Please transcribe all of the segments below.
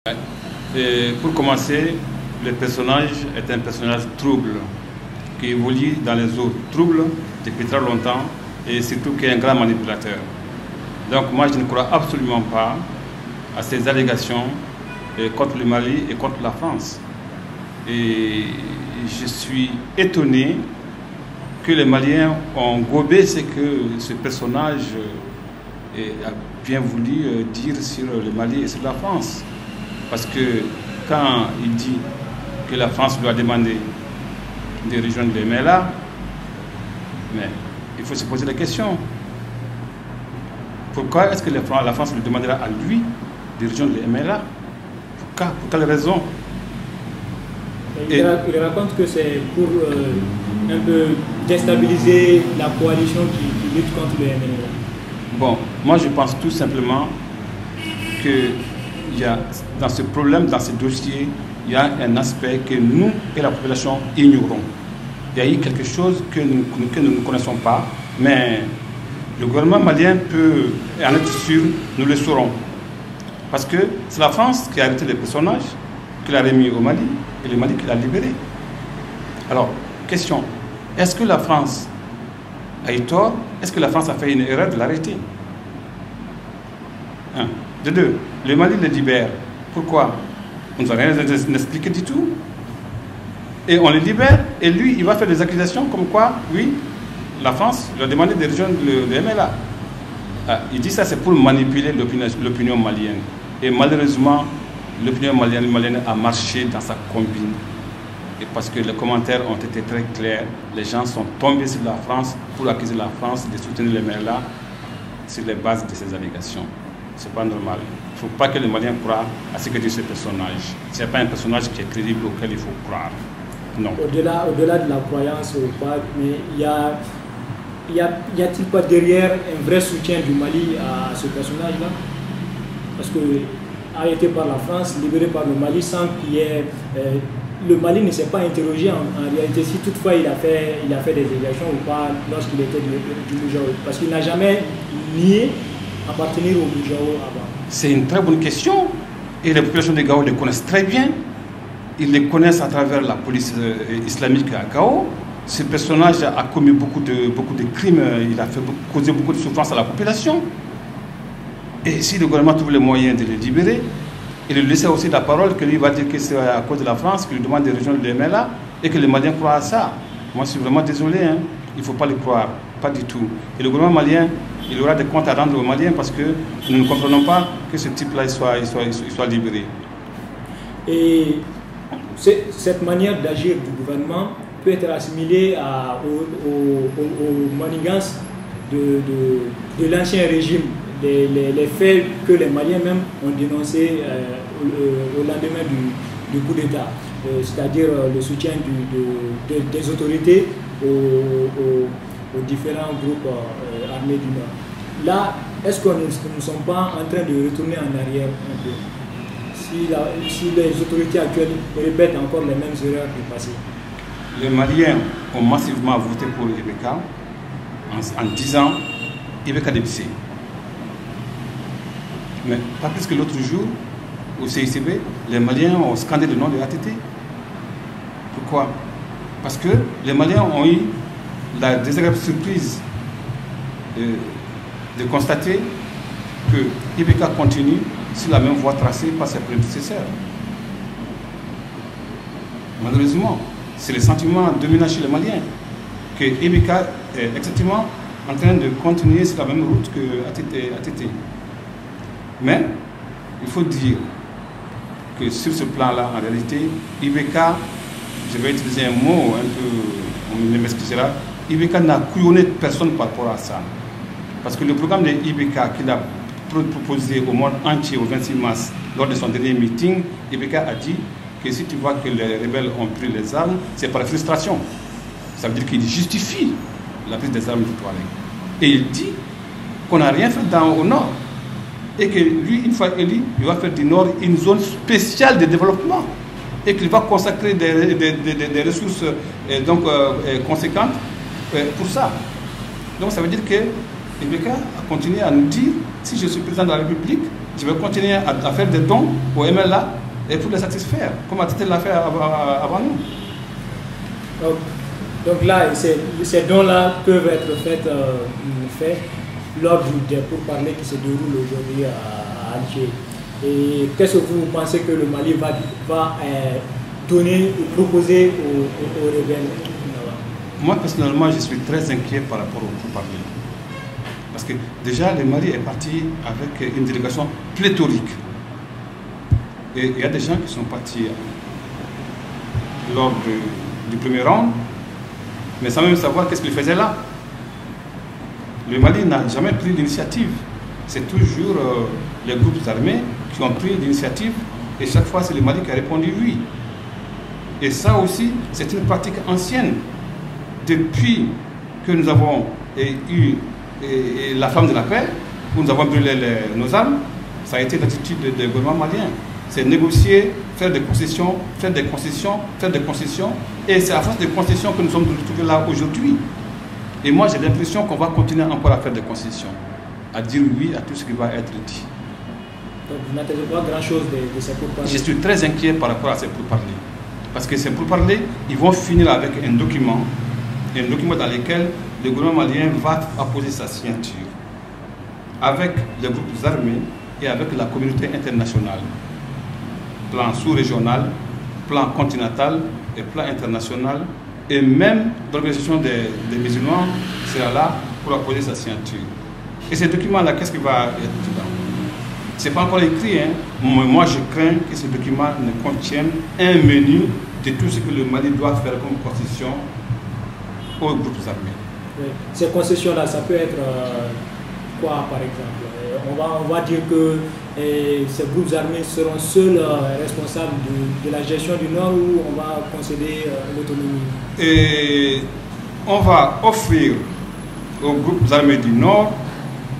Et pour commencer, le personnage est un personnage trouble, qui évolue dans les eaux troubles depuis très longtemps et surtout qui est un grand manipulateur. Donc moi je ne crois absolument pas à ces allégations contre le Mali et contre la France. Et je suis étonné que les Maliens ont gobé ce que ce personnage a bien voulu dire sur le Mali et sur la France. Parce que quand il dit que la France lui a demandé de rejoindre les MELA, mais il faut se poser la question. Pourquoi est-ce que la France lui demandera à lui de rejoindre les MELA? Pour quelle raison? Il raconte que c'est pour un peu déstabiliser la coalition qui lutte contre les MELA. Bon, moi je pense tout simplement que il y a, dans ce problème, dans ce dossier, il y a un aspect que nous et la population ignorons. Il y a eu quelque chose que nous ne connaissons pas, mais le gouvernement malien peut en être sûr, nous le saurons. Parce que c'est la France qui a arrêté les personnages, qui l'a remis au Mali, et le Mali qui l'a libéré. Alors, question, est-ce que la France a eu tort? Est-ce que la France a fait une erreur de l'arrêter? De deux, le Mali le libère. Pourquoi? On ne va rien expliquer du tout. Et on le libère, et lui, il va faire des accusations comme quoi, oui, la France lui a demandé de rejoindre le MLA. Il dit ça, c'est pour manipuler l'opinion malienne. Et malheureusement, l'opinion malienne a marché dans sa combine. Et parce que les commentaires ont été très clairs, les gens sont tombés sur la France pour accuser la France de soutenir le MLA sur les bases de ces allégations. C'est pas normal. Il ne faut pas que les Maliens croient à ce que dit ce personnage. Ce n'est pas un personnage qui est crédible auquel il faut croire. Non. Au-delà de la croyance ou pas, mais y a-t-il pas derrière un vrai soutien du Mali à ce personnage-là? Parce que arrêté par la France, libéré par le Mali, sans qu'il y ait... le Mali ne s'est pas interrogé en réalité si toutefois il a fait des délégations ou pas lorsqu'il était du Moujao. Parce qu'il n'a jamais nié appartenir au Moujao avant. C'est une très bonne question. Et les populations de Gao le connaissent très bien. Ils le connaissent à travers la police islamique à Gao. Ce personnage a commis beaucoup de crimes. Il a causé beaucoup de souffrance à la population. Et si le gouvernement trouve les moyens de le libérer, il lui laisse aussi la parole que lui va dire que c'est à cause de la France qu'il lui demande de rejoindre les MELA et que les Maliens croient à ça. Moi, je suis vraiment désolé. Il ne faut pas le croire. Pas du tout. Et le gouvernement malien, il aura des comptes à rendre aux Maliens parce que nous ne comprenons pas que ce type-là soit libéré. Et cette manière d'agir du gouvernement peut être assimilée aux manigances de l'ancien régime, les faits que les Maliens même ont dénoncés au lendemain du coup d'État, c'est-à-dire le soutien des autorités aux différents groupes armés du Nord. Là, est-ce que nous ne sommes pas en train de retourner en arrière un peu si les autorités actuelles répètent encore les mêmes erreurs du passé? Les Maliens ont massivement voté pour Ibeka en disant Ibeka dévissé. Mais pas plus que l'autre jour, au CICB, les Maliens ont scandé le nom de ATT. Pourquoi? Parce que les Maliens ont eu la désagréable surprise de constater que Ibeka continue sur la même voie tracée par ses prédécesseurs. Malheureusement, c'est le sentiment dominant chez les Maliens que Ibeka est exactement en train de continuer sur la même route que ATT. Mais il faut dire que sur ce plan-là, en réalité, Ibeka, je vais utiliser un mot un peu, on m'excusera, Ibeka n'a couillonné personne par rapport à ça. Parce que le programme de Ibeka qu'il a proposé au monde entier au 26 mars, lors de son dernier meeting, Ibeka a dit que si tu vois que les rebelles ont pris les armes, c'est par frustration. Ça veut dire qu'il justifie la prise des armes du Touareg. Et il dit qu'on n'a rien fait au nord. Et que lui, une fois élu, il va faire du nord une zone spéciale de développement. Et qu'il va consacrer des ressources conséquentes pour ça. Donc ça veut dire que Ibeka a continué à nous dire, si je suis président de la République, Je vais continuer à faire des dons au MLA et pour les satisfaire, comme Atité l'a fait avant nous. Donc là, ces dons-là peuvent être faits lors des pourparlers qui se déroulent aujourd'hui à Alger. Et qu'est-ce que vous pensez que le Mali va donner ou proposer aux rebelles? Moi, personnellement, je suis très inquiet par rapport au pourparlers. Parce que déjà, le Mali est parti avec une délégation pléthorique. Et il y a des gens qui sont partis lors du premier round, mais sans même savoir qu'est-ce qu'ils faisaient là. Le Mali n'a jamais pris l'initiative. C'est toujours les groupes armés qui ont pris l'initiative et chaque fois c'est le Mali qui a répondu oui. Et ça aussi, c'est une pratique ancienne. Depuis que nous avons eu la flamme de la paix, où nous avons brûlé nos armes, ça a été l'attitude des gouvernements maliens. C'est négocier, faire des concessions, faire des concessions, faire des concessions. Et c'est à force de concessions que nous sommes retrouvés là aujourd'hui. Et moi, j'ai l'impression qu'on va continuer encore à faire des concessions, à dire oui à tout ce qui va être dit. Donc vous n'attendez pas grand-chose de ces pourparlers? Je suis très inquiet par rapport à ces pourparlers. Parce que ces pourparlers, ils vont finir avec un document dans lequel le gouvernement malien va apposer sa signature avec les groupes armés et avec la communauté internationale. Plan sous-régional, plan continental et plan international, et même l'organisation des musulmans sera là pour apposer sa signature. Et ce document-là, qu'est-ce qui va être dedans? Ce n'est pas encore écrit, hein? Moi je crains que ce document ne contienne un menu de tout ce que le Mali doit faire comme concession aux groupes armés. Oui. Ces concessions-là, ça peut être quoi par exemple? On va dire que ces groupes armés seront seuls responsables de la gestion du Nord, ou on va concéder l'autonomie? Et on va offrir aux groupes armés du Nord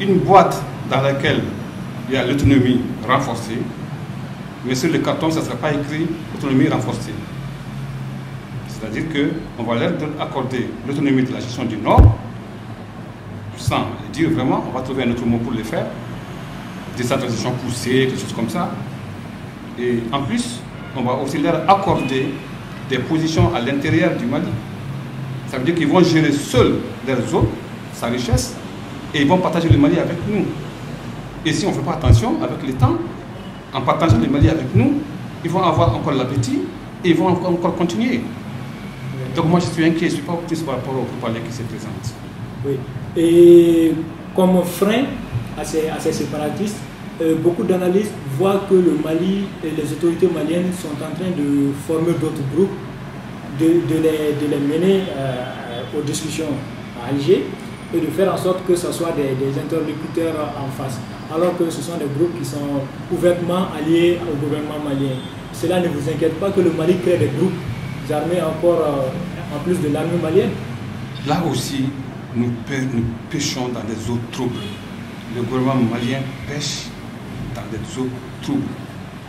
une boîte dans laquelle il y a l'autonomie renforcée, mais sur le carton, ça ne sera pas écrit autonomie renforcée. C'est-à-dire qu'on va leur accorder l'autonomie de la gestion du Nord, sans dire vraiment, on va trouver un autre mot pour le faire, décentralisation poussée, des choses comme ça. Et en plus, on va aussi leur accorder des positions à l'intérieur du Mali. Ça veut dire qu'ils vont gérer seuls leurs eaux, sa richesse, et ils vont partager le Mali avec nous. Et si on ne fait pas attention avec le temps, en partageant le Mali avec nous, ils vont avoir encore l'appétit et ils vont encore continuer. Donc moi je suis inquiet, je ne suis pas optimiste par rapport au pourparlers qui se présente. Oui. Et comme frein à ces séparatistes, beaucoup d'analystes voient que le Mali et les autorités maliennes sont en train de former d'autres groupes, de les mener aux discussions à Alger et de faire en sorte que ce soit des interlocuteurs en face, alors que ce sont des groupes qui sont ouvertement alliés au gouvernement malien. Cela ne vous inquiète pas que le Mali crée des groupes armés encore en plus de l'armée malienne? Là aussi, nous pêchons dans des eaux troubles. Le gouvernement malien pêche dans des eaux troubles.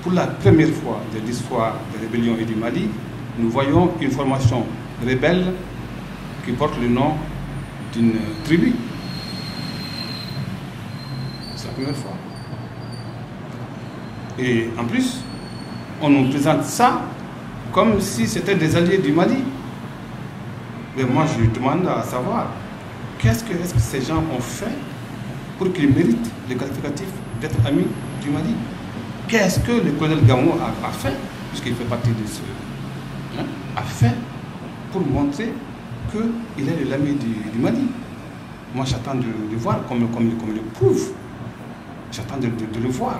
Pour la première fois de l'histoire des rébellions et du Mali, nous voyons une formation rebelle qui porte le nom d'une tribu. C'est la première fois. Et en plus, on nous présente ça comme si c'était des alliés du Mali. Mais moi, je lui demande à savoir, qu'est-ce que ces gens ont fait pour qu'ils méritent le qualificatif d'être amis du Mali? Qu'est-ce que le colonel Gamou a fait, puisqu'il fait partie de ce... a fait pour montrer qu'il est l'ami du Mali? Moi, j'attends de voir comme il le prouve. J'attends de le voir.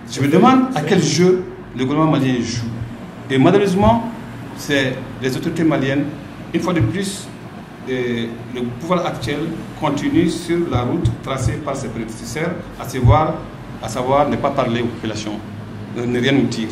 Je me demande à quel jeu le gouvernement malien joue. Et malheureusement, c'est les autorités maliennes, une fois de plus, le pouvoir actuel continue sur la route tracée par ses prédécesseurs, à savoir ne pas parler aux populations, ne rien nous dire.